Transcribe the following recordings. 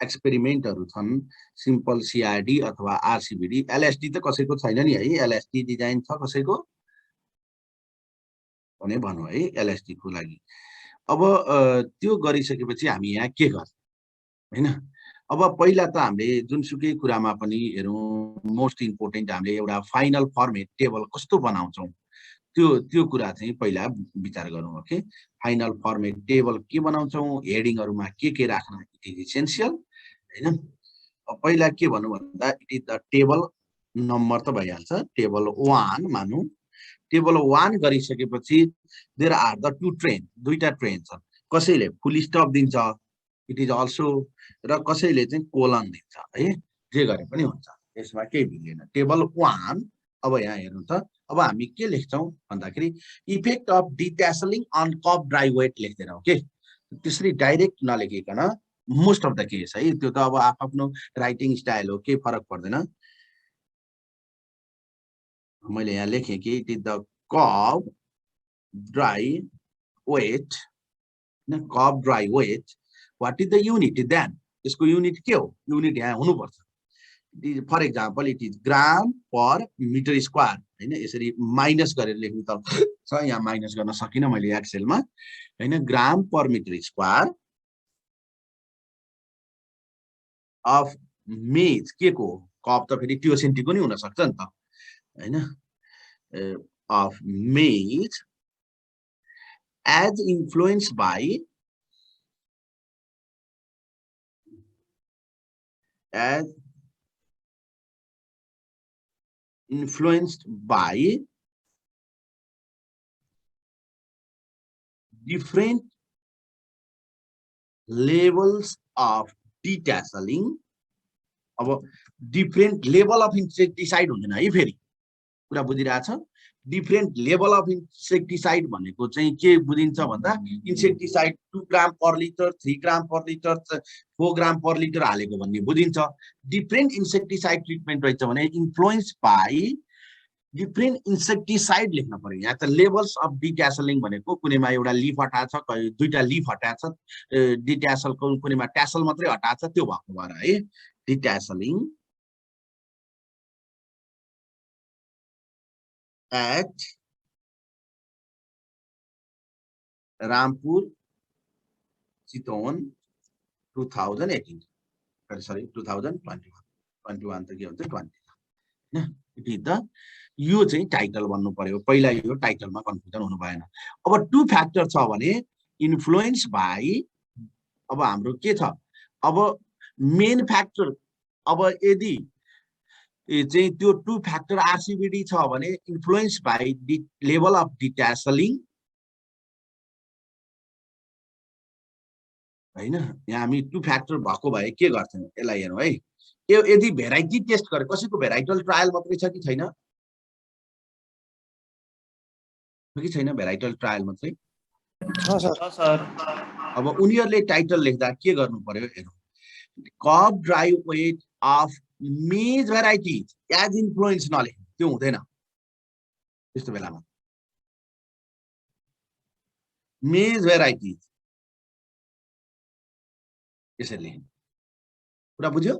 एक्सपेरिमेन्टहरु छन् simple CRD अथवा आरसीबीडी LSD त कसैको छैन नि है एलएसडी डिजाइन छ कसैको भने भन्नु है एलएसडी को लागि अब त्यो गरिसकेपछि हामी यहाँ के गर्ने हैन अब पहिला त हामीले जुनसुकै कुरामा पनि हेरौं मोस्ट इम्पोर्टेन्ट हामीले एउटा फाइनल फर्मेट टेबल कस्तो बनाउँछौं त्यो कुरा चाहिँ पहिला विचार गरौँ ओके फाइनल फर्मेट टेबल के बनाउँछौं हेडिङहरुमा के राख्न इट इज एसेन्शियल हैन पहिला के भन्नु भन्दा it is the table number त भइहाल्छ टेबल 1 मानौं टेबल 1 गरिसकेपछि there are the two train दुईटा ट्रेन छन् कसैले फुल स्टप दिन्छ इट इज अल्सो र कसैले चाहिँ कोलन दिन्छ है जे गरे पनि हुन्छ यसमा केही भिन्दैन टेबल 1 अब यहाँ हेर्नु त अब हामी के लेख्छौं भन्दाखेरि effect of detasseling on cob dry weight लेख्दैनौं के त्यसरी डाइरेक्ट नलेखिकन मोस्ट अफ द केस है त्यो त अब आफ्नो राइटिङ स्टाइल हो के फरक पर्दैन मैले यहाँ लेखेँ कि it is the cob dry weight न cob dry weight what is the unit then यसको युनिट के हो युनिट यहाँ हुनु पर्छ for example it is gram per metre square हैन यसरी माइनस गरेर लेख्नु त छ यहाँ माइनस गर्न सकिन मैले एक्सेलमा हैन ग्राम पर मिटर स्क्वायर अफ मेज के को कप त फेरि त्यो सेन्टीको नि हुन सक्छ नि त हैन अफ मेज as influenced by different levels of detasseling अब डिफरेंट लेवल अफ इन्सेक्टिसाइड हुँदैन है फेरि कुरा बुझिरहेछ डिफरेंट लेवल अफ इन्सेक्टिसाइड भनेको चाहिँ के बुझिन्छ भन्दा इन्सेक्टिसाइड 2 ग्राम पर लिटर 3 ग्राम पर लिटर 4 ग्राम पर लिटर हालेको भन्ने बुझिन्छ डिफरेंट इन्सेक्टिसाइड ट्रिटमेन्ट रहेछ भने इन्फ्लुएन्स बाइ डिफरेंट इन्सेक्टिसाइड लेख्न पर्यो यहाँ त लेभल्स अफ डिट्यासलिङ भनेको कुनैमा एउटा लिफ हटाछ दुईटा लिफ हटाछ डिट्यासलको कुनैमा ट्यासल मात्रै हटाछ त्यो भएको भएर है डिट्यासलिङ at Rampur Chittagong 2018 sorry 2021 21 त के हुन्छ 20 हैन इट इज द यो चाहिँ टाइटल भन्नु पर्यो पहिला यो टाइटलमा कन्फ्युजन हुनु भएन अब टु फ्याक्टर छ भने इन्फ्लुएन्स बाइ अब हाम्रो के छ अब मेन फ्याक्टर अब यदि चाहिँ त्यो टु फ्याक्टर आरसीबीडी छ भने इन्फ्लुएन्स बाइ लेभल अफ डिट्यासलिङ हैन यहाँ हामी टु फ्याक्टर भएको भए के गर्थ्यौं यसलाई हेरौं है यदि भेराइटी टेस्ट गरे कसैको भेराइटल ट्रायल मात्रै छ कि छैन भेराइटल ट्रायल मात्रै छ सर अब उनीहरुले टाइटल लेख्दा के गर्नु पर्यो हेरौं कप ड्राई वेट अफ मेज भेराइटिज एज इन्फ्लुएन्स नलेख्नु त्यो हुँदैन त्यस्तो बेलामा मेज भेराइटिज यसरी लेख्नु कुरा बुझ्यो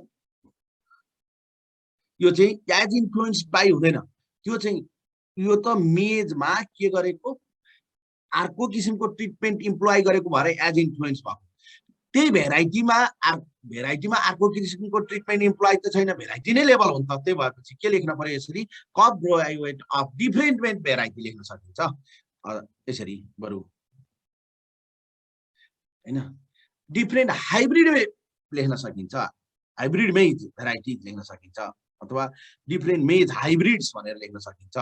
यो चाहिँ एज इन्फ्लुएन्स बाइ हुँदैन त्यो चाहिँ यो त मेजमा के गरेको अर्को किसिमको ट्रिटमेन्ट इम्प्लोय गरेको भएर एज इन्फ्लुएन्स भएको त्यही भेराइटीमा अर्को किसिमको ट्रिटमेन्ट इम्प्लोय त छैन भेराइटी नै लेभल हो नि त त्यही भएपछि के लेख्न पर्यो यसरी crop dry weight of different variety लेख्न सकिन्छ यसरी बरु हैन डिफरेन्ट हाइब्रिड लेख्न सकिन्छ हाइब्रिड मेज भेराइटी लेख्न सकिन्छ अथवा डिफरेन्ट मेज हाइब्रिड्स भनेर लेख्न सकिन्छ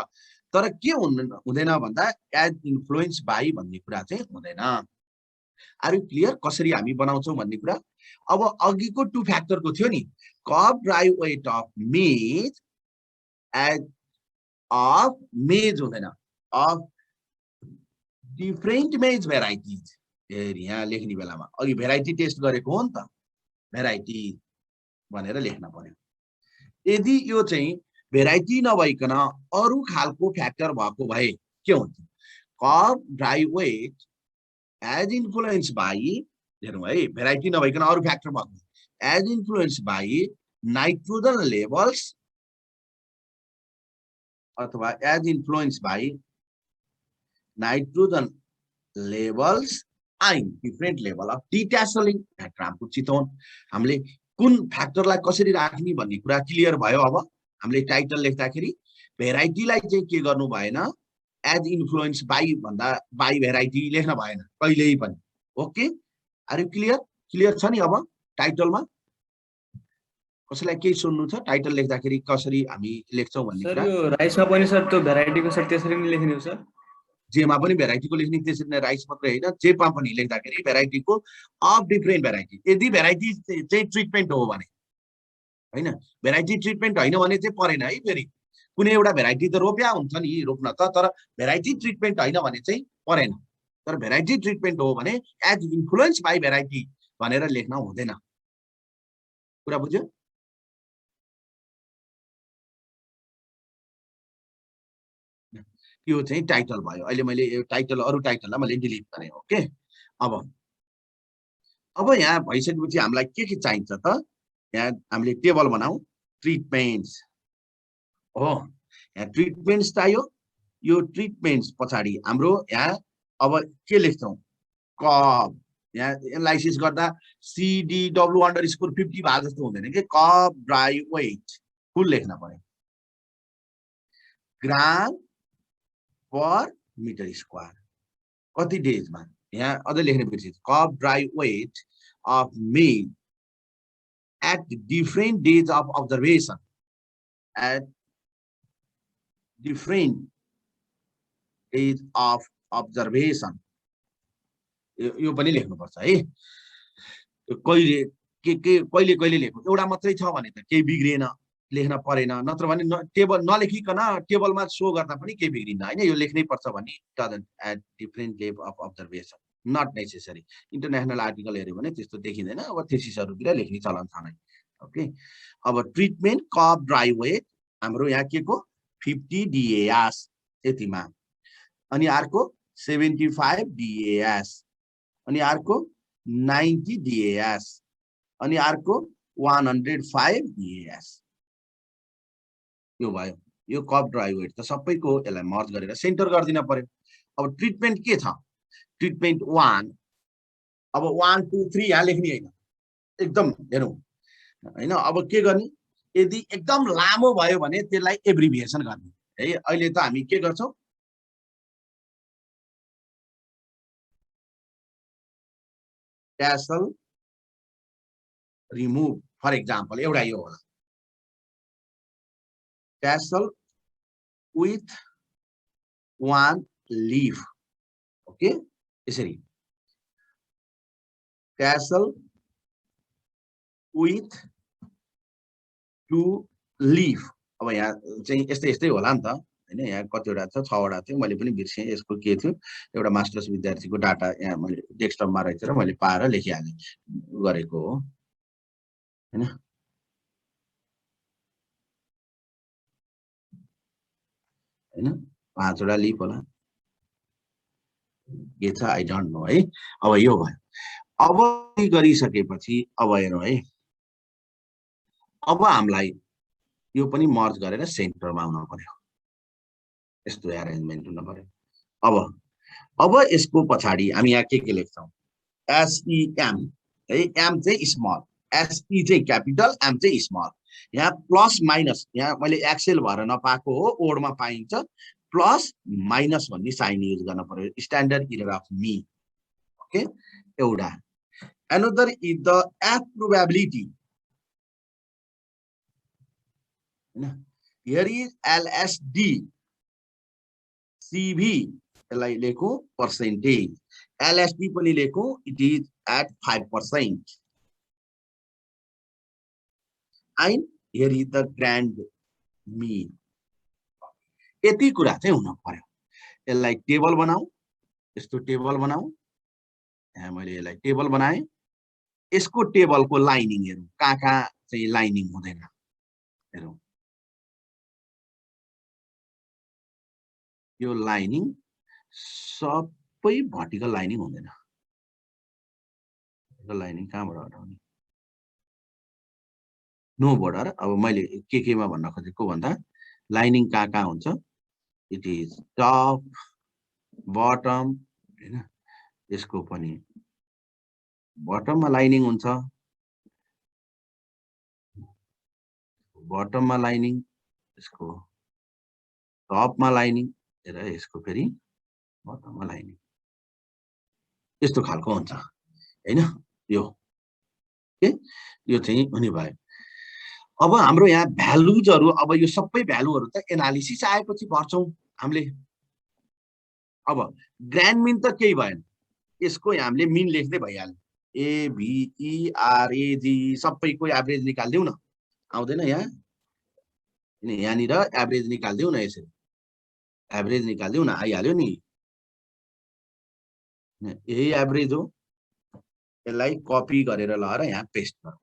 तर के हुँदैन भन्दा एज इन्फ्लुएन्स बाइ भन्ने कुरा चाहिँ हुँदैन आर यु क्लियर कसरी हामी बनाउँछौं भन्ने कुरा अब अघिको टु फ्याक्टरको थियो नि कप ड्राई वेट अफ मेज एज अफ मेज हुँदैन अफ डिफरेन्ट मेज भेराइटिज यहाँ लेख्ने बेलामा अघि भेराइटी टेस्ट गरेको हो नि त भेराइटी भनेर लेख्न पर्यो यदि यो चाहिँ भेराइटी नभइकन अरु खालको फ्याक्टर भएको भए के हुन्छ crop dry weight as influence by हेरौं है भेराइटी नभइकन अरु फ्याक्टर भएको as influenced by nitrogen levels अथवा as influenced by nitrogen levels and different level of detasseling factor Chitwan हामीले कुन फ्याक्टरलाई कसरी राख्ने भन्ने कुरा क्लियर भयो। अब हामीले टाइटल लेख्दाखेरि भेराइटीलाई चाहिँ के गर्नु भएन, एज इन्फ्लुएन्स बाई भन्दा बाई भेराइटी लेख्न भएन कहिल्यै पनि। Okay, are you clear? Clear छ नि अब टाइटलमा? कसैलाई केही सुन्नु छ टाइटल लेख्दाखेरि कसरी हामी लेख्छौं भन्ने कुरा? सर यो राइसमा पनि सर त्यो भेराइटीको सर त्यसरी नै लेख्ने हो सर? जेमा पनि भेराइटीको लेख्ने त्यसरी नै, राइस मात्रै हैन, जेमा पनि लेख्दाखेरि भेराइटीको अफ डिफरेन्ट भेराइटी। यदि भेराइटी चाहिँ ट्रिटमेन्ट हो भने हैन, भेराइटी ट्रिटमेन्ट हैन भने चाहिँ परेन है। फेरि कुनै एउटा भेराइटी त रोप्या हुन्छ नि, रोप्न त, तर भेराइटी ट्रिटमेन्ट हैन भने चाहिँ परेन। तर भेराइटी ट्रिटमेन्ट हो भने एज इन्फ्लुएन्स बाई भेराइटी भनेर लेख्न हुँदैन। कुरा बुझ्यो? यो चाहिँ टाइटल भयो। अहिले मैले यो टाइटल, अरु टाइटललाई मैले डिलिट गरेँ। ओके, अब यहाँ भइसकेपछि हामीलाई के चाहिन्छ त? यहाँ हामीले टेबल बनाऊ, ट्रिटमेन्ट्स हो। यहाँ ट्रिटमेन्ट्स चाहियो। यो ट्रिटमेन्ट्स पछाडि हाम्रो यहाँ अब के लेख्छौं? कब। यहाँ एनालाइसिस गर्दा CDW_50 भए जस्तो हुँदैन कि, कब ड्राई वेट फुल लेख्न पर्यो, ग्राम पर मिटर स्क्वायर कति डेजमा। यहाँ अझै लेख्ने बिर्सेँ, crop dry weight of male at different days of observation, at different days of observation। यो पनि लेख्नुपर्छ है। कहिले कहिले लेख्नु, एउटा मात्रै छ भने त केही बिग्रिएन, लेख्न परेन। नत्र भने टेबल नलेखिकन टेबलमा सो गर्दा पनि केही बिग्रिन्न हैन। यो लेख्नै पर्छ भने doesn't at different level of observation, not necessary. International article हेर्यो भने त्यस्तो देखिँदैन। अब थेसिसहरुतिर लेख्ने चलन छ नै। ओके, अब ट्रिटमेन्ट कब ड्राई वेट हाम्रो यहाँ के को 50 DAS यतिमा, अनि अर्को 75 DAS, अनि अर्को 90 DAS, अनि अर्को 105 DAS। यो भयो। यो कब ड्राई वेट त सबैको यसलाई मर्ज गरेर सेन्टर गर्दिन पर्यो। अब ट्रिटमेन्ट के छ? ट्रिटमेन्ट 1, अब 1 2 3 यहाँ लेख्ने हैन, एकदम हेरौँ हैन। अब के गर्ने? यदि एकदम लामो भयो भने त्यसलाई एब्रिभिएसन गर्ने है। अहिले त हामी के गर्छौं? ट्यासल रिमुभ फर एक्जाम्पल एउटा यो होला, ट्यासल विथ 1 लीफ। ओके, यसरी ट्यासल विथ 2 लीफ। अब यहाँ चाहिँ यस्तै होला नि त हैन। यहाँ कतिवटा छ, 6 वटा थियो, मैले पनि बिर्सेँ यसको के थियो। एउटा मास्टर्स विद्यार्थीको डाटा यहाँ मैले डेस्कटपमा रहेछ र मैले पाएर लेखिहालेँ गरेको हो हैन। हैन 5 वटा लीफ होला, के छ आई डोन्ट नो है। अब यो भयो। अब गरिसकेपछि अब हेरौँ है, अब हामीलाई यो पनि मर्ज गरेर सेन्टरमा आउन पर्यो। यस्तो अरेन्जमेन्ट हुन पर्यो। अब यसको पछाडि हामी यहाँ के लेख्छौं? SEM है। एम चाहिँ स्मल, SE चाहिँ क्यापिटल, एम चाहिँ स्मल। यहाँ प्लस माइनस, यहाँ मैले एक्सेल भएर नपाएको हो, ओडमा पाइन्छ। प्लस माइनस भन्ने साइन युज गर्न पर्यो, standard error of me. Okay, एउटा। Another is the F probability. Here is LSD, CV यसलाई लेखौं पर्सेन्टेज, LSD पनि लेखौं, it is at 5%, and here is the grand mean। यति कुरा चाहिँ हुन पर्यो। यसलाई टेबल बनाऊ, यस्तो टेबल बनाऊ। यहाँ मैले यसलाई टेबल बनाएँ। यसको टेबलको लाइनिङ हेरौँ, कहाँ चाहिँ लाइनिङ हुँदैन हेरौँ। यो लाइनिङ सबै भर्टिकल लाइनिङ हुँदैन। लाइनिङ कहाँबाट हटाउने? No border. अब मैले केमा भन्न खोजेको भन्दा लाइनिङ कहाँ हुन्छ, इट इज टप बटम हैन, यसको पनि बटममा लाइनिङ हुन्छ, बटममा लाइनिङ, यसको टपमा लाइनिङ र यसको फेरि बटममा लाइनिङ, यस्तो खालको हुन्छ हैन। यो के यो चाहिँ हुने भयो। अब हाम्रो यहाँ भ्यालुजहरू, अब यो सबै भ्यालुहरू त एनालिसिस आएपछि भर्छौँ हामीले। अब ग्रान्ड मिन त केही भएन, यसको हामीले मिन लेख्दै भइहाल्यो, ABERAG सबैको एभरेज निकाल्दिउँ न, आउँदैन यहाँ, यहाँनिर एभरेज निकाल्दिउँ न, यसरी एभरेज निकाल्दिउँ न, आइहाल्यो नि, यही एभरेज हो। यसलाई कपी गरेर लगाएर यहाँ पेस्ट गरौँ,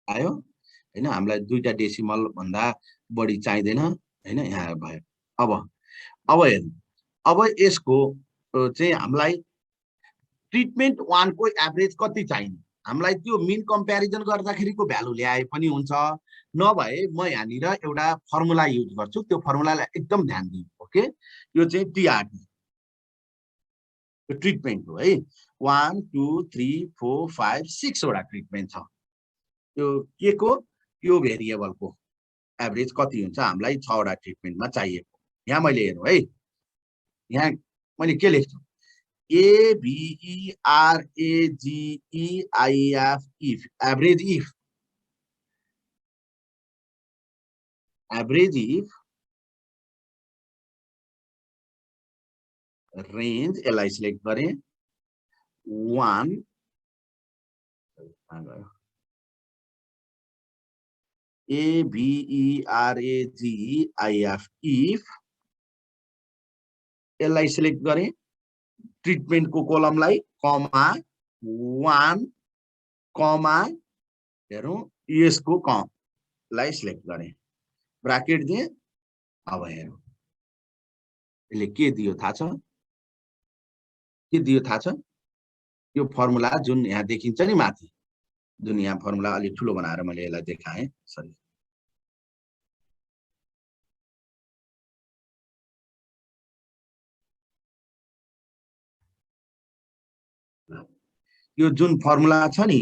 आयो हैन। हामीलाई दुईटा डेसिमल भन्दा बढी चाहिँदैन हैन, यहाँ भयो। अब हेर्नु, अब यसको चाहिँ हामीलाई ट्रिटमेन्ट 1 को एभरेज कति चाहिन्छ, हामीलाई त्यो मिन कम्प्यारिजन गर्दाखेरिको भ्यालु ल्याए पनि हुन्छ, नभए म यहाँनिर एउटा फर्मुला युज गर्छु, त्यो फर्मुलालाई एकदम ध्यान दिनु। ओके, यो चाहिँ टिआरटी ट्रिटमेन्ट हो है। 1 2 3 4 5 6 वटा ट्रिटमेन्ट छ। यो के को, यो भेरिएबलको एभरेज कति हुन्छ हामीलाई 6 वटा ट्रिटमेन्टमा चाहिएको। यहाँ मैले हेर्नु है, यहाँ मैले के लेख्छु, ABERAGEIF if average if range, यसलाई सिलेक्ट गरेँ 1 ABERAGEIF if, यसलाई सिलेक्ट गरेँ ट्रिटमेन्टको कोलमलाई, कमा 1 कमा हेरौँ यसको कमलाई सिलेक्ट गरेँ, ब्राकेट दिएँ। अब हेरौँ यसले के दियो थाहा छ, के दियो थाहा छ, यो फर्मुला जुन यहाँ देखिन्छ नि माथि, जुन यहाँ फर्मुला अलि ठुलो बनाएर मैले यसलाई देखाएँ, सरी यो जुन फर्मुला छ नि,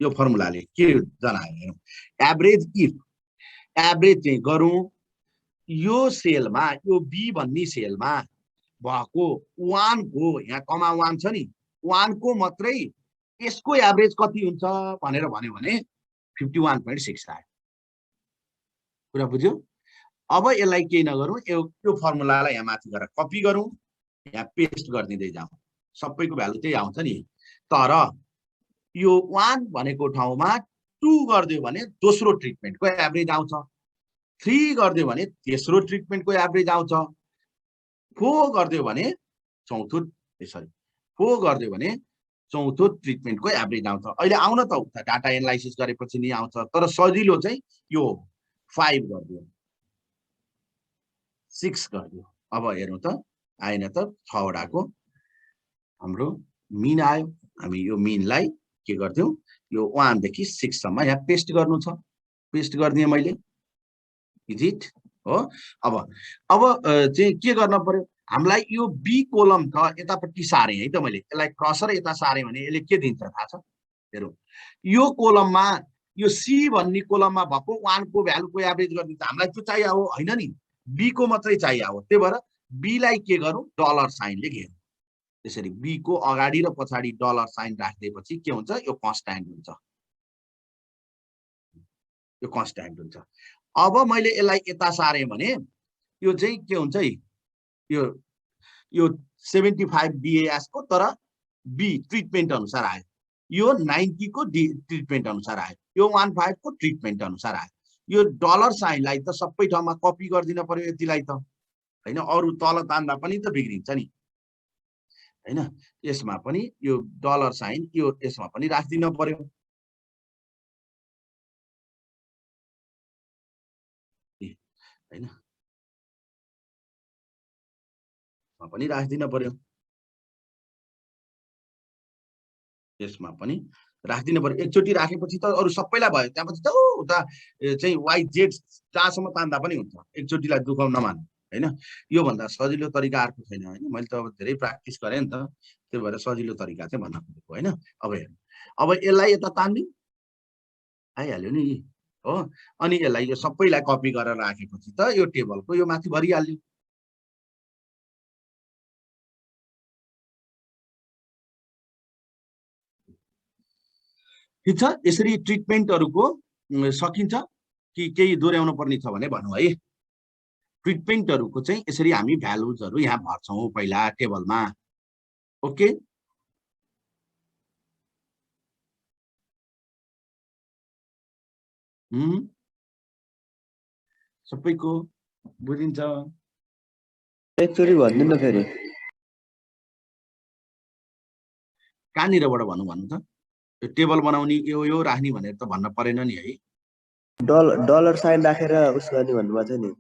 यो फर्मुलाले के जनायो हेरौँ, एभरेज इफ, एभरेज चाहिँ गरौँ यो सेलमा, यो बी भन्ने सेलमा भएको 1 को, यहाँ कमा 1 छ नि, 1 को मात्रै यसको एभरेज कति हुन्छ भनेर भन्यो भने 51.6 आयो। कुरा बुझ्यो। अब यसलाई केही नगरौँ, यो फर्मुलालाई यहाँ माथि गएर कपी गरौँ, यहाँ पेस्ट गरिदिँदै जाउँ, सबैको भ्यालु त्यही आउँछ नि। तर यो 1 भनेको ठाउँमा 2 गरिदियो भने दोस्रो ट्रिटमेन्टको एभरेज आउँछ, 3 गरिदियो भने तेस्रो ट्रिटमेन्टको एभरेज आउँछ, 4 गरिदियो भने चौथो, सरी 4 गरिदियो भने चौथो ट्रिटमेन्टको एभरेज आउँछ। अहिले आउन त उता डाटा एनालाइसिस गरेपछि नि आउँछ, तर सजिलो चाहिँ यो 5 गरिदियो, 6 गरिदियो। अब हेरौँ त आएन त, 6 वटाको हाम्रो मिन आयो। हामी यो मिनलाई के गर्दियौँ, यो 1 देखि 6 सम्म यहाँ पेस्ट गर्नु छ, पेस्ट गरिदिएँ मैले, इजिट हो। अब चाहिँ के गर्न पर्यो, हामीलाई यो बी कोलम त यतापट्टि सारेँ है त मैले, यसलाई क्रसर यता सारेँ भने यसले के दिन्छ थाहा छ, हेरौँ यो कोलममा, यो सी भन्ने कोलममा भएको 1 को भ्यालुको एभरेज गरिदिन्छ, हामीलाई त्यो चाहियो हो होइन नि, बी को मात्रै चाहियो हो। त्यही भएर बीलाई के गरौँ, डलर साइनले घेरौँ, त्यसरी बी को अगाडि र पछाडि डलर साइन राखिदिएपछि के हुन्छ, यो कन्स्ट्यान्ट हुन्छ, यो कन्स्ट्यान्ट हुन्छ। अब मैले यसलाई यता सारेँ भने यो चाहिँ के हुन्छ है, यो 75 BAS को, तर बी ट्रिटमेन्ट अनुसार आयो, यो 90 को ट्रिटमेन्ट अनुसार आयो, यो 15 को ट्रिटमेन्ट अनुसार आयो। यो डलर साइनलाई त सबै ठाउँमा कपी गरिदिन पर्यो यतिलाई त हैन, अरु तल तान्दा पनि त बिग्रिन्छ नि हैन। यसमा पनि यो डलर साइन यो यसमा पनि राख्दिन पर्यो हैन, यसमा पनि राख्दिन पर्यो, यसमा पनि राख्दिनु पर्यो। एकचोटि राखेपछि त अरू सबैलाई भयो, त्यहाँपछि त उता चाहिँ वाइ जेड जहाँसम्म तान्दा पनि हुन्छ, एकचोटिलाई दुःख नमान्नु होइन। योभन्दा सजिलो तरिका अर्को छैन होइन। मैले त अब धेरै प्र्याक्टिस गरेँ नि त, त्यो भएर सजिलो तरिका चाहिँ भन्न खोजेको होइन। अब हेर्नु, अब यसलाई यता तान्दिउँ, आइहाल्यो नि हो। अनि यसलाई यो सबैलाई कपी गरेर राखेपछि त यो टेबलको यो माथि भरिहाल्यो। ठिक छ, यसरी ट्रिटमेन्टहरूको सकिन्छ कि केही दोहोऱ्याउनु पर्ने छ भने भन्नु है। ट्रिटमेन्टहरूको चाहिँ यसरी हामी भ्यालुजहरू यहाँ भर्छौँ पहिला टेबलमा। ओके, सबैको बुझिन्छ? एकचोटि भनिदिनु न फेरि। कहाँनिरबाट भन्नु भन्नु त? यो टेबल बनाउने यो राख्ने भनेर त भन्न परेन नि है। डलर साइन राखेर उस गर्ने भन्नुभएको थियो नि।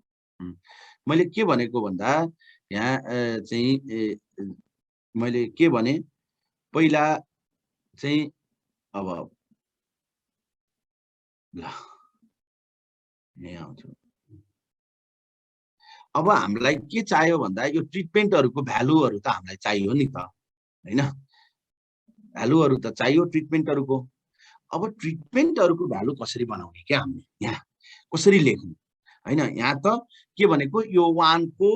मैले के भनेको भन्दा यहाँ चाहिँ मैले के भने पहिला चाहिँ अब ल यहाँ आउँछु। अब हामीलाई के चाहियो भन्दा यो ट्रिटमेन्टहरूको भ्यालुहरू त हामीलाई चाहियो नि त होइन। भ्यालुहरू त चाहियो ट्रिटमेन्टहरूको। अब ट्रिटमेन्टहरूको भ्यालु कसरी बनाउने क्या हामीले, यहाँ कसरी लेख्ने होइन। यहाँ त के भनेको यो वानको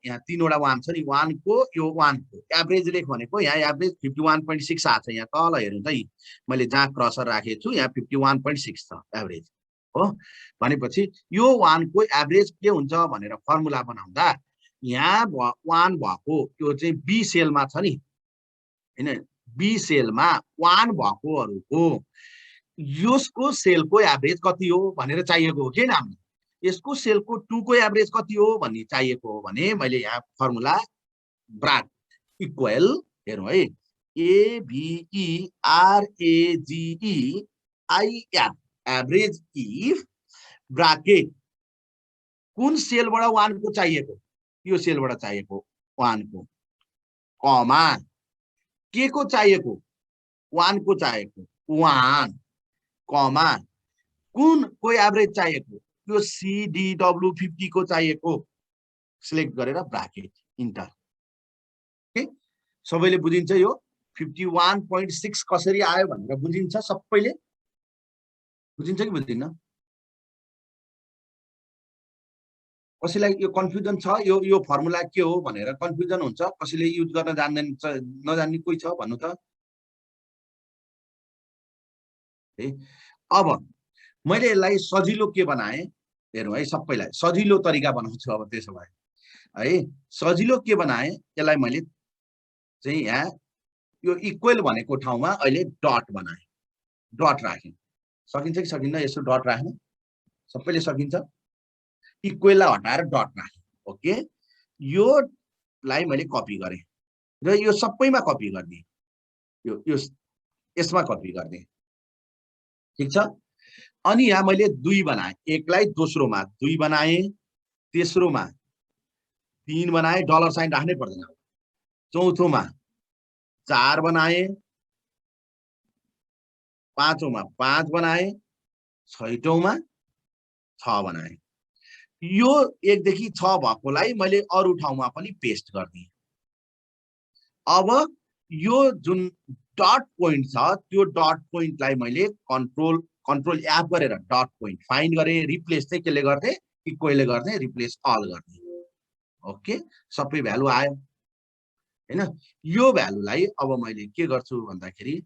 यहाँ 3वटा वान छ नि, वानको यो वानको एभरेज लेख भनेको यहाँ एभरेज 51.6 आएको छ। यहाँ तल हेर्नु त, मैले जहाँ क्रसर राखेको छु यहाँ 51.6 छ एभरेज हो। भनेपछि यो वानको एभरेज के हुन्छ भनेर फर्मुला बनाउँदा यहाँ वान भएको यो चाहिँ बी सेलमा छ नि होइन, बी सेलमा वान भएकोहरूको यसको सेलको एभरेज कति हो भनेर चाहिएको हो कि हामीले। यसको सेलको 2 को एभरेज कति हो भन्ने चाहिएको हो भने मैले यहाँ फर्मुला ब्राट इक्वल हेरौँ है, ABERAGE IF average if bracket कुन सेलबाट वानको चाहिएको, यो सेलबाट चाहिएको वानको, कमा के को चाहिएको, वानको चाहिएको वान, कमा कुन को एभरेज चाहिएको, यो CDW50 को चाहिएको, सिलेक्ट गरेर ब्राकेट इन्टर। ओके, सबैले बुझिन्छ यो 51.6 कसरी आयो भनेर बुझिन्छ, सबैले बुझिन्छ कि बुझिन्न? कसैलाई यो कन्फ्युजन छ, यो फर्मुला के हो भनेर कन्फ्युजन हुन्छ, कसैले युज गर्न जान्दैन नजान्ने कोही छ भन्नु त? अब मैले यसलाई सजिलो के बनाएँ हेरौँ है, सबैलाई सजिलो तरिका बनाउँछु। अब त्यसो भए है सजिलो के बनाएँ, यसलाई मैले चाहिँ यहाँ यो इक्वल भनेको ठाउँमा अहिले डट बनाएँ, डट राखेँ। सकिन्छ कि सकिन्न यसो डट राख्नु? सबैले सकिन्छ? इक्वललाई हटाएर डट राखेँ। ओके, योलाई मैले कपी गरेँ र यो सबैमा कपी गरिदिएँ, यो यसमा कपी गरिदिएँ। ठिक छ। अनि यहाँ मैले 2 बनाएँ, एकलाई दोस्रोमा 2 बनाएँ, तेस्रोमा 3 बनाएँ, डलर साइन राख्नै पर्दैन, चौथोमा 4 बनाएँ, पाँचौँमा 5 बनाएँ, छैटौँमा 6 बनाएँ। यो 1 देखि 6 भएकोलाई मैले अरू ठाउँमा पनि पेस्ट गरिदिएँ। अब यो जुन डट पोइन्ट छ त्यो डट पोइन्टलाई मैले कन्ट्रोल एफ गरेर डट पोइन्ट फाइन्ड गरेँ, रिप्लेस चाहिँ केले गर्थे, इक्वलले गर्थे, रिप्लेस अल गर्थे। ओके, सबै भ्यालु आयो हैन। यो भ्यालुलाई अब मैले के गर्छु भन्दाखेरि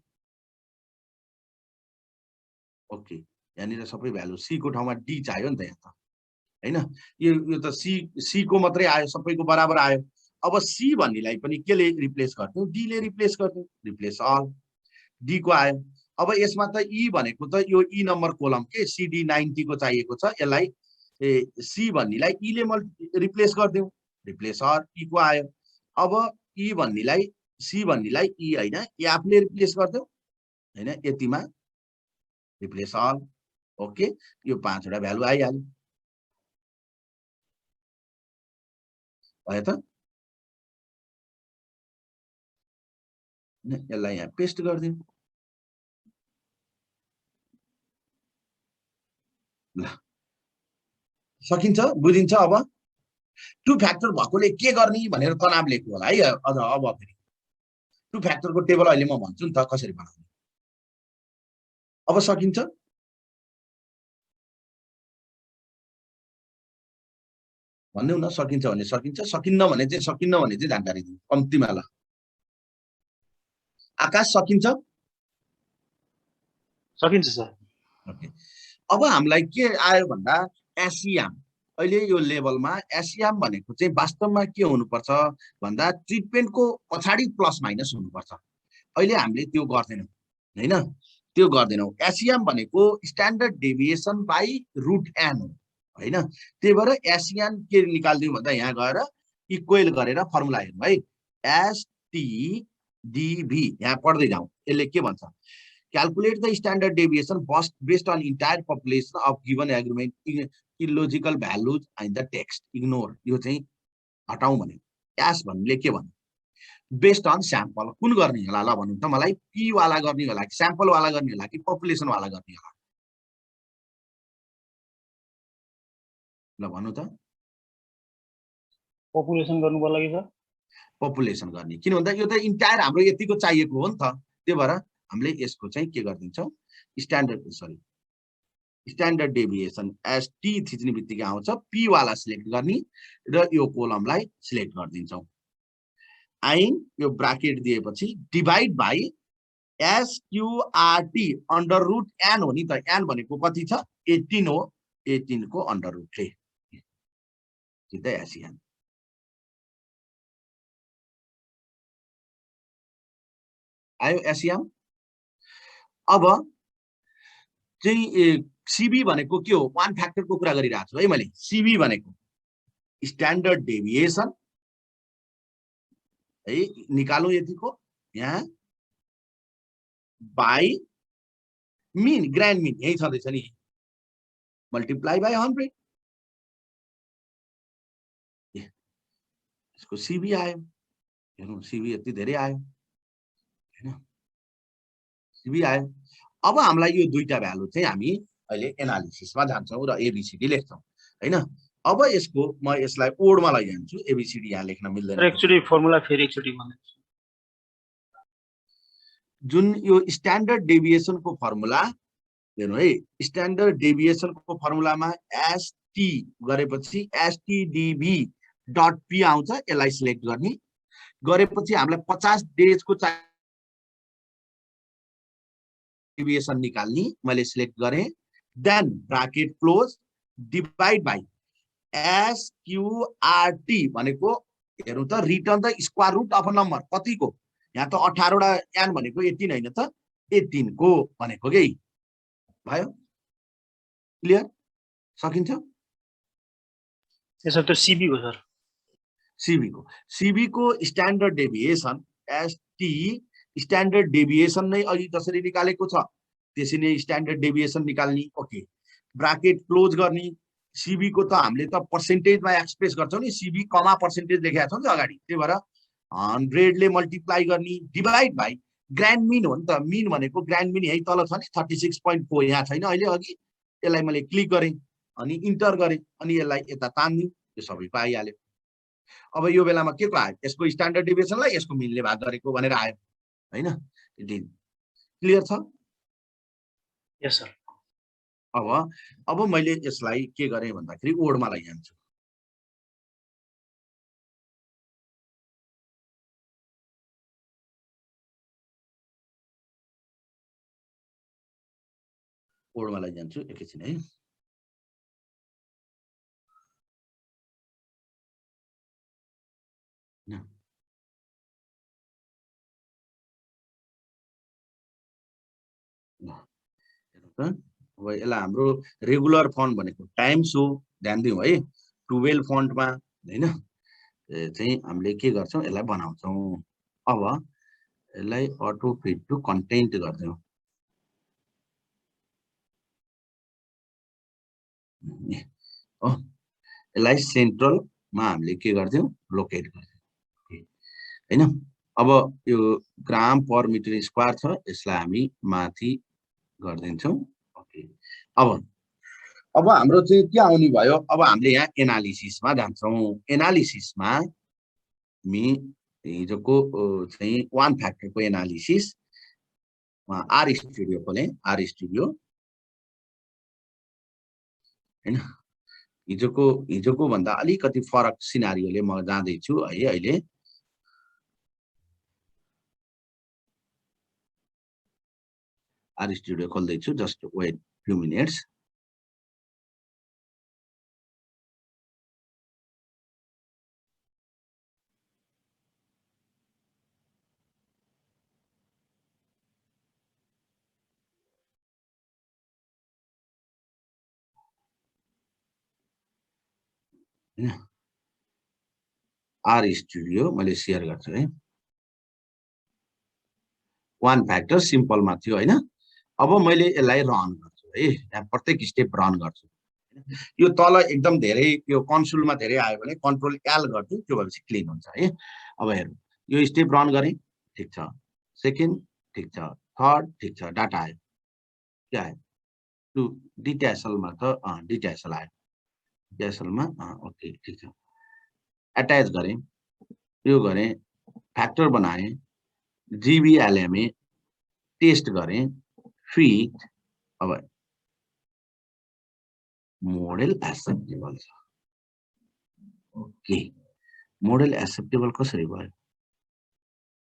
ओके, यहाँनिर सबै भ्यालु सी को ठाउँमा डी चाहियो नि त यहाँ त हैन। यो त सी को मात्रै आयो, सबैको बराबर आयो। अब सी भन्नेलाई पनि केले रिप्लेस गर्थ्यौ, डी ले रिप्लेस गर्थ्यौ, रिप्लेस अल, डी को आयो। अब यसमा त ई भनेको त यो ई नम्बर कोलम के CD 90 को चाहिएको छ, यसलाई सी भन्नेलाई ई ले रिप्लेस गर्दियौ, रिप्लेस अल, ई को आयो। अब ई भन्नेलाई सी भन्नेलाई ई हैन एफ ले रिप्लेस गर्दियौ हैन, यतिमा रिप्लेस अल। ओके, यो 5 वटा भ्यालु आइहाल्यो, भयो त। यसलाई यहाँ पेस्ट गरिदिउँ। ल सकिन्छ बुझिन्छ अब टु फ्याक्टर भएकोले के गर्ने भनेर तनाव लिएको होला है अझ अब फेरि टु फ्याक्टरको टेबल अहिले म भन्छु नि त कसरी बनाउने अब सकिन्छ भन्नु न सकिन्छ भने सकिन्छ सकिन्न भने चाहिँ जानकारी दिनु कम्तीमा ल आकाश सकिन्छ सकिन्छ सर ओके अब हामीलाई के आयो भन्दा एसियाम अहिले यो लेभलमा एसियाम भनेको चाहिँ वास्तवमा के हुनुपर्छ भन्दा ट्रिटमेन्टको पछाडि प्लस माइनस हुनुपर्छ अहिले हामीले त्यो गर्दैनौँ हैन त्यो गर्दैनौँ एसियाम भनेको standard deviation by root an हो हैन त्यही भएर एसियान के निकाल्दिउँ भन्दा यहाँ गएर इक्वेल गरेर फर्मुला हेर्नु है एसटीडीभी यहाँ पढ्दै जाउँ यसले के भन्छ calculate the standard deviation based on entire population of given agreement illogical values in the text ignore यो चाहिँ हटाउँ भने एस भन्नेले के भन्नु बेस्ड अन स्याम्पल कुन गर्ने होला ल भन्नु त मलाई पी वाला गर्ने होला कि स्याम्पल वाला गर्ने होला कि पपुलेसन वाला गर्ने होला ल भन्नु त पपुलेसन गर्नुको लागि सर पपुलेसन गर्ने किन भन्दा यो त इन्टायर हाम्रो यतिको चाहिएको हो नि त त्यही भएर हामीले यसको चाहिँ के गर्दिन्छौँ स्ट्यान्डर्ड डेभिएसन एस टी थिच्ने बित्तिकै आउँछ पी वाला सिलेक्ट गर्ने र यो कोलमलाई सिलेक्ट गरिदिन्छौँ आइन यो ब्राकेट दिएपछि divide by SQRT under root an हो नि त एन भनेको कति छ 18 हो 18 को अन्डर रुटले सिधै एसियन आयो एसियम अब चाहिँ सीबी भनेको के हो वान फ्याक्टरको कुरा गरिरहेको छु है मैले सीबी भनेको स्ट्यान्डर्ड डेभिएसन है निकालौँ यतिको यहाँ बाई मिन ग्रान्ड मिन यही छँदैछ नि मल्टिप्लाई बाई 100 यसको सीबी आयो हेर्नु सीबी यति धेरै आयो हैन सीबी आयो अब हामीलाई यो दुईटा भ्यालु चाहिँ हामी अहिले एनालिसिसमा जान्छौँ र एबीसीडी लेख्छौँ हैन अब यसको म यसलाई ओडमा लैजान्छु एबीसीडी यहाँ लेख्न मिल्दैन एकचोटी फर्मुला फेरि एकचोटी भन्नु जुन यो स्ट्यान्डर्ड डेभिएसनको फर्मुला हेर्नु है स्ट्यान्डर्ड डेभिएसनको फर्मुलामा एसटी गरेपछि एसटीडीभी डट पी आउँछ यसलाई सिलेक्ट गर्ने गरेपछि हामीलाई 50 डेजको डेभिएसन निकाल्ने मैले सिलेक्ट गरेँ then bracket close divide by SQRT भनेको हेर्नु त return the square root of a number कतिको यहाँ त 18 वटा एन भनेको 18 हैन त 18 को भनेको के भयो क्लियर सकिन्छ यसो त सीबी हो सर सीबी को standard deviation ST standard deviation नै अघि जसरी निकालेको छ त्यसरी नै स्ट्यान्डर्ड डेभिएसन निकाल्ने ओके ब्राकेट क्लोज गर्ने सीबी को त हामीले त पर्सेन्टेजमा एक्सप्रेस गर्छौं नि सीबी कमा पर्सेन्टेज लेखेका छौं नि अगाडि त्यही भएर 100 ले मल्टिप्लाई गर्ने डिभाइड बाई ग्रान्ड मिन हो नि त मिन भनेको ग्रान्ड मिन यही तल छ नि 36.4 यहाँ छैन अहिले अघि यसलाई मैले क्लिक गरेँ अनि इन्टर गरेँ अनि यसलाई यता तान्दिउँ यो सबै पाइहाल्यो अब यो बेलामा के को आयो यसको स्ट्यान्डर्ड डेभिएसनलाई यसको मिनले भाग गरेको भनेर आयो हैन क्लियर छ यस सर अब मैले यसलाई के गरेँ भन्दाखेरि ओडमा लैजान्छु ओडमा लैजान्छु एकैछिन है अब यसलाई हाम्रो रेगुलर फन्ट भनेको टाइम्स हो ध्यान दिउँ है 12 फन्टमा हैन चाहिँ हामीले के गर्छौं यसलाई बनाउँछौं अब यसलाई अटो फिट टु कन्टेन्ट गर्छौं यसलाई सेन्ट्रलमा हामीले के गर्छौं लोकेट गर्छौं हैन अब यो ग्राम पर मिटर स्क्वायर छ यसलाई हामी माथि गर्दिन्छौं ओके अब अब हाम्रो चाहिँ के आउने भयो, अब हामीले यहाँ एनालिसिसमा जान्छौँ। एनालिसिसमा हामी हिजोको चाहिँ वान फ्याक्टरको एनालिसिस आर स्टुडियो खोलेँ, आर स्टुडियो हैन। हिजोको भन्दा अलिकति फरक सिनारियोले म जाँदैछु है अहिले। आर स्टुडियो खोल्दैछु, just wait few minutes. R studio मैले सेयर गर्छु है। वान फ्याक्टर सिम्पलमा थियो हैन। अब मैले यसलाई रन गर्छु है, यहाँ प्रत्येक स्टेप रन गर्छु। यो तल एकदम धेरै यो कन्सोलमा धेरै आयो भने कन्ट्रोल एल गर्छु, त्यो भएपछि क्लिन हुन्छ है। अब हेर्नु, यो स्टेप रन गरेँ, ठिक छ। सेकेन्ड ठिक छ, थर्ड ठिक छ, डाटा आयो, के आयो? टु डिट्यासलमा त डिट्यासल आयो, डिट्यासलमा ओके ठिक छ। एट्याच गरेँ, यो गरेँ, फ्याक्टर बनाएँ, जीबीएलएमए टेस्ट गरेँ, फिट। अब मोडेल एक्सेप्टेबल छ, ओके। मोडेल एक्सेप्टेबल कसरी भयो?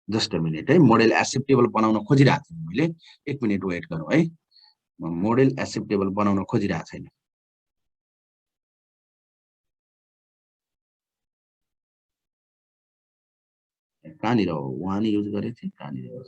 जस्ट अ मिनट है, मोडेल एक्सेप्टेबल बनाउन खोजिरहेको थिएँ मैले, एक मिनट वेट गरौँ है। मोडेल एक्सेप्टेबल बनाउन खोजिरहेको छैन। कहाँनिर हो? वान युज गरेको थिएँ, कहाँनिर हो?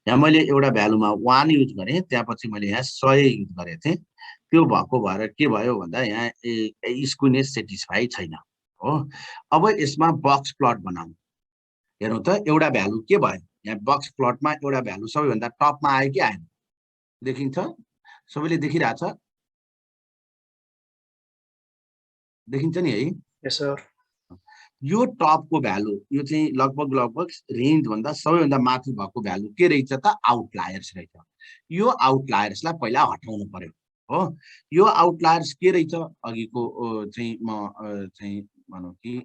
यहाँ मैले एउटा भ्यालुमा 1 युज गरेँ, त्यसपछि मैले यहाँ 100 युज गरेको थिएँ। त्यो भएको भएर के भयो भन्दा यहाँ स्क्युनेस सेटिस्फाई छैन हो। अब यसमा बक्स प्लट बनाउँ। हेर्नु त, एउटा भ्यालु के भयो? यहाँ बक्स प्लटमा एउटा भ्यालु सबैभन्दा टपमा आयो कि आएन? देखिन्छ? सबैले देखिरहेछ? देखिन्छ नि है? यस सर। यो टपको भ्यालु, यो चाहिँ लगभग रेन्ज भन्दा सबैभन्दा माथि भएको भ्यालु के रहेछ त? आउटलायर्स रहेछ। यो आउटलायर्सलाई पहिला हटाउनु पर्यो हो। यो आउटलायर्स के रहेछ? अघिको चाहिँ म चाहिँ भनौँ कि